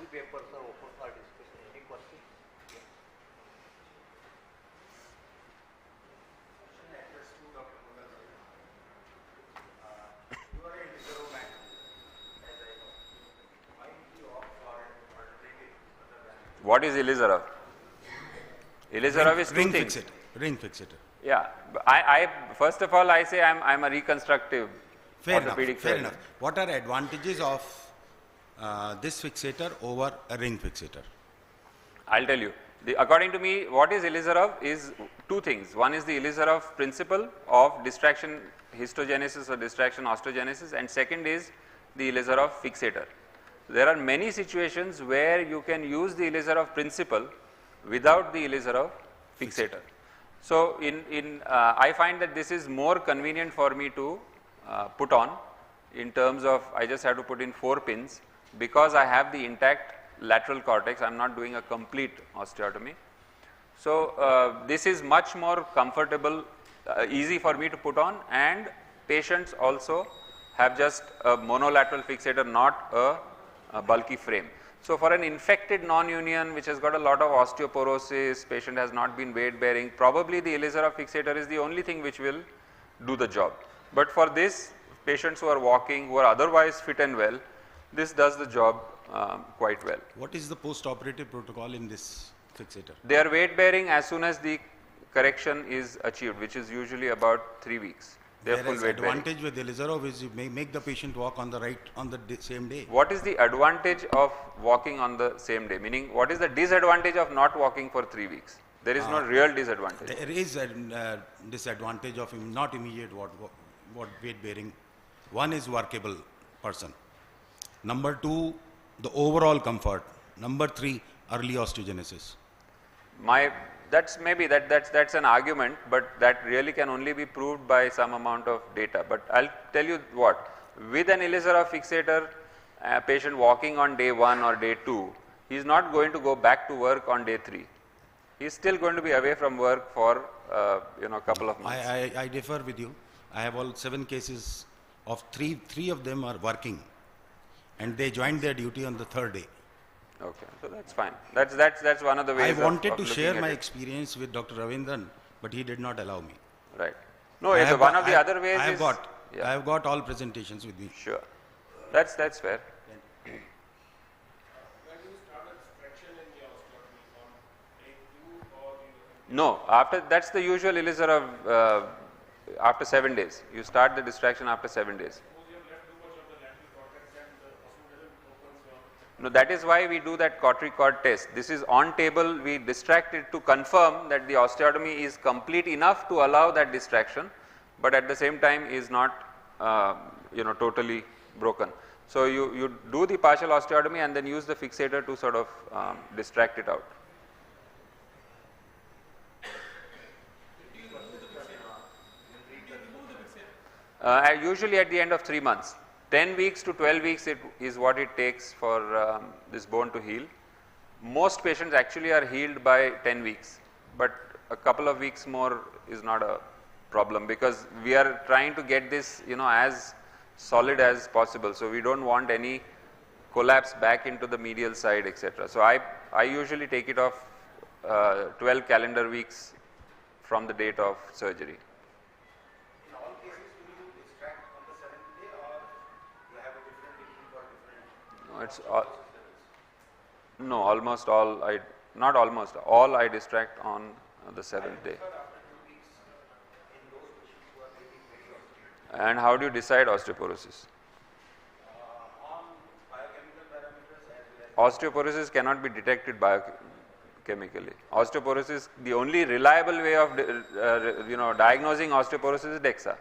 the papers are open for discussion. Any questions? Yeah. You are a reserve bank, as I know. Why did you opt for an alternative other than? What is Elizarov? Elizarov is two things. Ring fixator. Yeah, I first of all I say I'm a reconstructive orthopedic Fair surgeon. enough. What are advantages of this fixator over a ring fixator? I'll tell you. According to me, what is Elizarov is two things. One is the Elizarov principle of distraction histogenesis or distraction osteogenesis, and second is the Elizarov fixator. There are many situations where you can use the Elizarov principle without the Elizarov fixator. So, I find that this is more convenient for me to put on in terms of I just have to put in 4 pins because I have the intact lateral cortex. I am not doing a complete osteotomy. So, this is much more comfortable, easy for me to put on, and patients also have just a monolateral fixator, not a bulky frame. So, for an infected non-union which has got a lot of osteoporosis, patient has not been weight bearing, probably the Elizarov fixator is the only thing which will do the job. But for this, patients who are walking, who are otherwise fit and well, this does the job quite well. What is the post-operative protocol in this fixator? They are weight bearing as soon as the correction is achieved, which is usually about 3 weeks. They are full weight bearing. Advantage with Elizarov is you may make the patient walk on the right on the same day. What is the advantage of walking on the same day? Meaning, what is the disadvantage of not walking for 3 weeks? There is no real disadvantage. There is a disadvantage of not immediate weight bearing. One is workable person. Number 2, the overall comfort. Number 3, early osteogenesis. That's an argument, but that really can only be proved by some amount of data. But I'll tell you what, with an Elizarov fixator, a patient walking on day 1 or day 2, he is not going to go back to work on day 3. He is still going to be away from work for a couple of months. I differ with you. I have all 7 cases of three of them are working, and they joined their duty on the 3rd day. Okay, so that's fine. That's one of the ways. I wanted to of share my experience with Dr. Ravindran, but he did not allow me. Right. No, one of the other ways I yeah. have got all presentations with me. Sure. That's fair. When you start extraction in the osteotomy on day 2 or you? No, that's the usual Elizarov after 7 days. You start the distraction after 7 days. No, that is why we do that cautery cord test. This is on table, we distract it to confirm that the osteotomy is complete enough to allow that distraction, but at the same time is not totally broken. So, you do the partial osteotomy and then use the fixator to sort of distract it out. Usually at the end of 3 months. 10 weeks to 12 weeks is what it takes for this bone to heal. Most patients actually are healed by 10 weeks, but a couple of weeks more is not a problem because we are trying to get this as solid as possible. So, we do not want any collapse back into the medial side, etc. So, I usually take it off 12 calendar weeks from the date of surgery. It's no, almost all not almost all I distract on the 7th day. And how do you decide osteoporosis? Osteoporosis cannot be detected biochemically. Osteoporosis, the only reliable way of diagnosing osteoporosis is DEXA.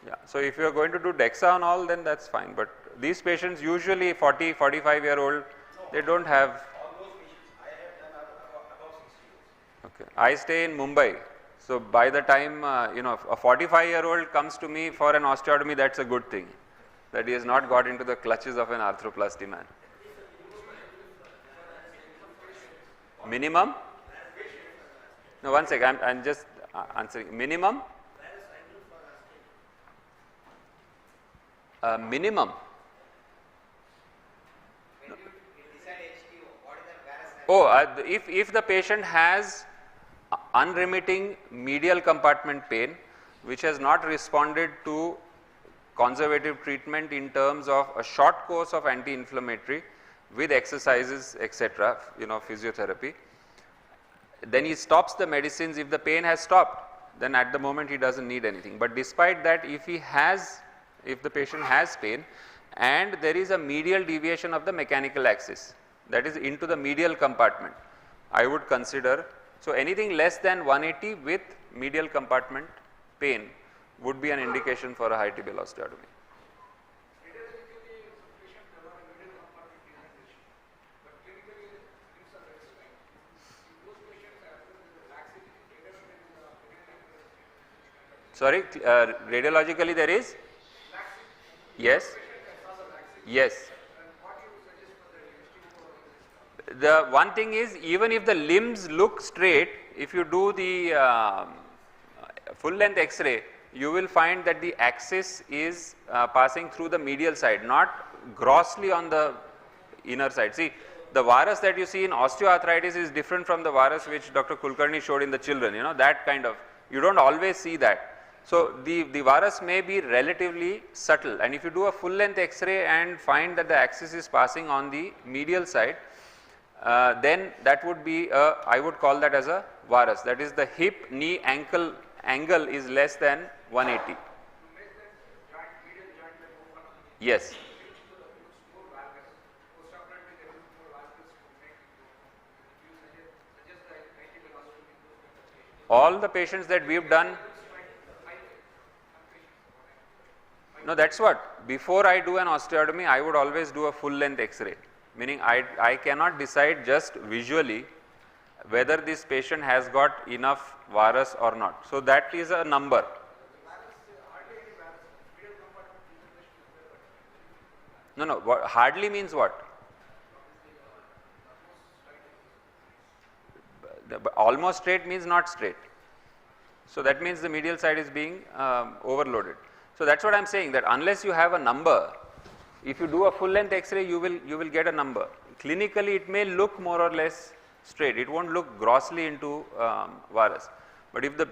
Yeah. So, if you are going to do DEXA on all, then that's fine, but these patients usually 40, 45-year-old, they don't have. All those patients I have done are above 60 years. Okay. I stay in Mumbai. So, by the time a 45-year-old comes to me for an osteotomy, that's a good thing, that he has not got into the clutches of an arthroplasty man. Minimum? No, one second, I'm just answering. Minimum? Minimum. Oh, if the patient has unremitting medial compartment pain which has not responded to conservative treatment in terms of a short course of anti-inflammatory with exercises, etc., physiotherapy, then he stops the medicines. If the pain has stopped, then at the moment he doesn't need anything. But despite that, if the patient has pain and there is a medial deviation of the mechanical axis, that is into the medial compartment, I would consider, so anything less than 180 with medial compartment pain would be an indication for a high tibial osteotomy. Sorry, radiologically there is? Yes. Yes. The one thing is, even if the limbs look straight, if you do the full length X-ray, you will find that the axis is passing through the medial side, not grossly on the inner side. See, the varus that you see in osteoarthritis is different from the varus which Dr. Kulkarni showed in the children, that kind of, you don't always see that. So, the varus may be relatively subtle, and if you do a full length X-ray and find that the axis is passing on the medial side, then that would be I would call that as a varus, that is the hip knee ankle angle is less than 180. Yes. All the patients that we have done, no, that's what, before I do an osteotomy, I would always do a full length X-ray, meaning I cannot decide just visually whether this patient has got enough varus or not. So, that is a number. No, hardly means what? Almost straight means not straight. So, that means the medial side is being overloaded. So, that is what I am saying, that unless you have a number, if you do a full length X-ray, you will get a number. Clinically, it may look more or less straight, it will not look grossly into varus. But if the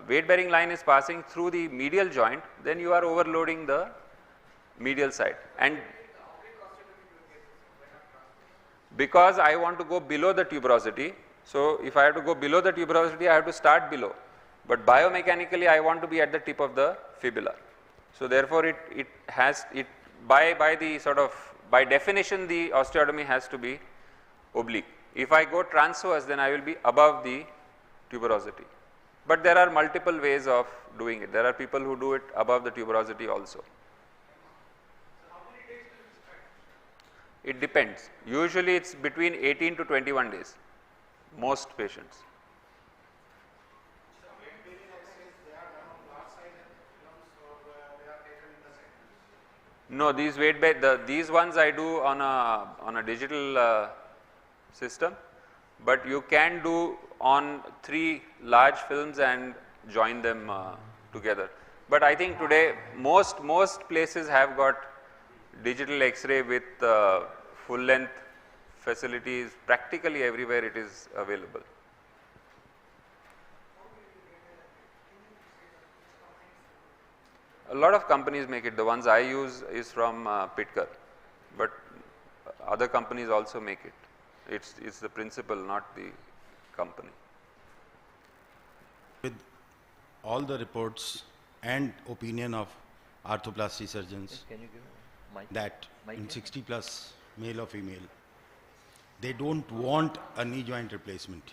weight bearing line is passing through the medial joint, then you are overloading the medial side. And because I want to go below the tuberosity, so if I have to go below the tuberosity, I have to start below. But biomechanically, I want to be at the tip of the fibula. So, therefore, it has by the sort of, by definition, the osteotomy has to be oblique. If I go transverse, then I will be above the tuberosity. But there are multiple ways of doing it. There are people who do it above the tuberosity also. It depends. Usually, it's between 18 to 21 days, most patients. No, these these ones I do on a digital system, but you can do on 3 large films and join them together. But I think today most places have got digital X-ray with full length facilities. Practically everywhere it is available. A lot of companies make it. The ones I use is from Pitker, but other companies also make it. It's the principle, not the company. With all the reports and opinion of arthroplasty surgeons, Can you give a mic? that Mic in here? 60 plus male or female, they don't want a knee joint replacement.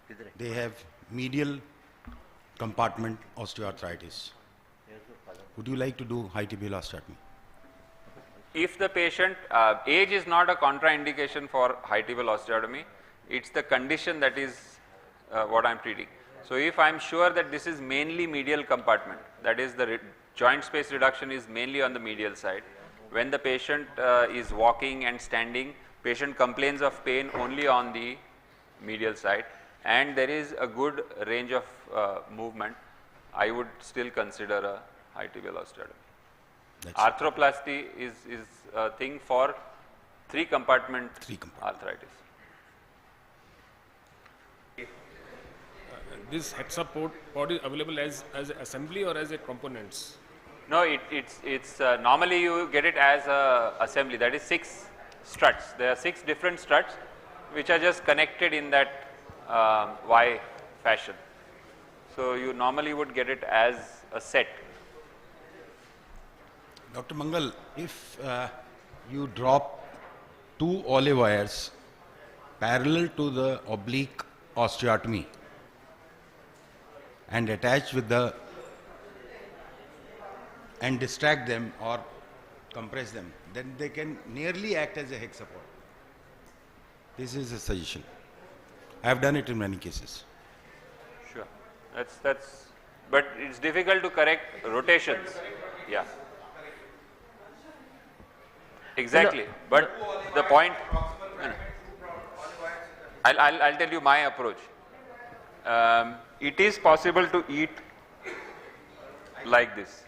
किधर है? They have medial compartment osteoarthritis. Here's the father. Would you like to do high tibial osteotomy? If the patient, age is not a contraindication for high tibial osteotomy, it's the condition that is what I am treating. So, if I am sure that this is mainly medial compartment, that is the joint space reduction is mainly on the medial side. When the patient is walking and standing, patient complains of pain only on the medial side, and there is a good range of movement, I would still consider a high tibial osteotomy. That's Arthroplasty is a thing for 3 compartment Three compartment. arthritis. This hexa pod is available as assembly or as a components? No, it's normally you get it as a assembly, that is 6 struts. There are 6 different struts which are just connected in that Y fashion. So you normally would get it as a set. Dr. Mangal, if you drop 2 olive wires parallel to the oblique osteotomy and attach with the and distract them or compress them, then they can nearly act as a hexapod. This is a suggestion. I have done it in many cases. Sure. That's but it's difficult to correct rotations. Yeah. Exactly. But the point, I'll tell you my approach. It is possible to eat like this.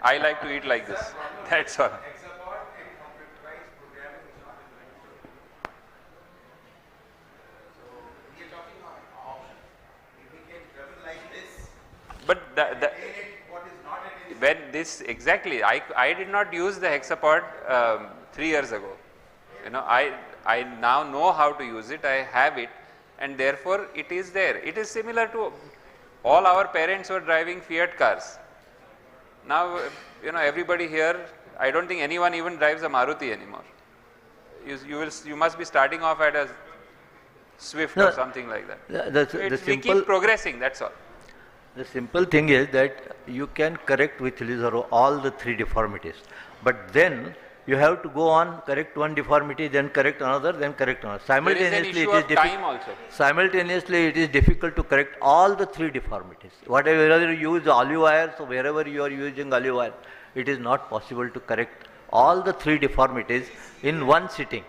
I like to eat like this. That's all. But when this exactly, I did not use the hexapod 3 years ago. You know, I now know how to use it. I have it, and therefore it is there. It is similar to all our parents were driving Fiat cars. Now, you know, everybody here, I don't think anyone even drives a Maruti anymore. You must be starting off at a Swift or something like that. We keep progressing, that's all. The simple thing is that you can correct with Ilizaro all the 3 deformities, but then you have to go on, correct one deformity, then correct another, then correct another. Simultaneously, it is difficult to correct all the 3 deformities. Whether you use olive wire, so wherever you are using olive wire, it is not possible to correct all the 3 deformities in one sitting.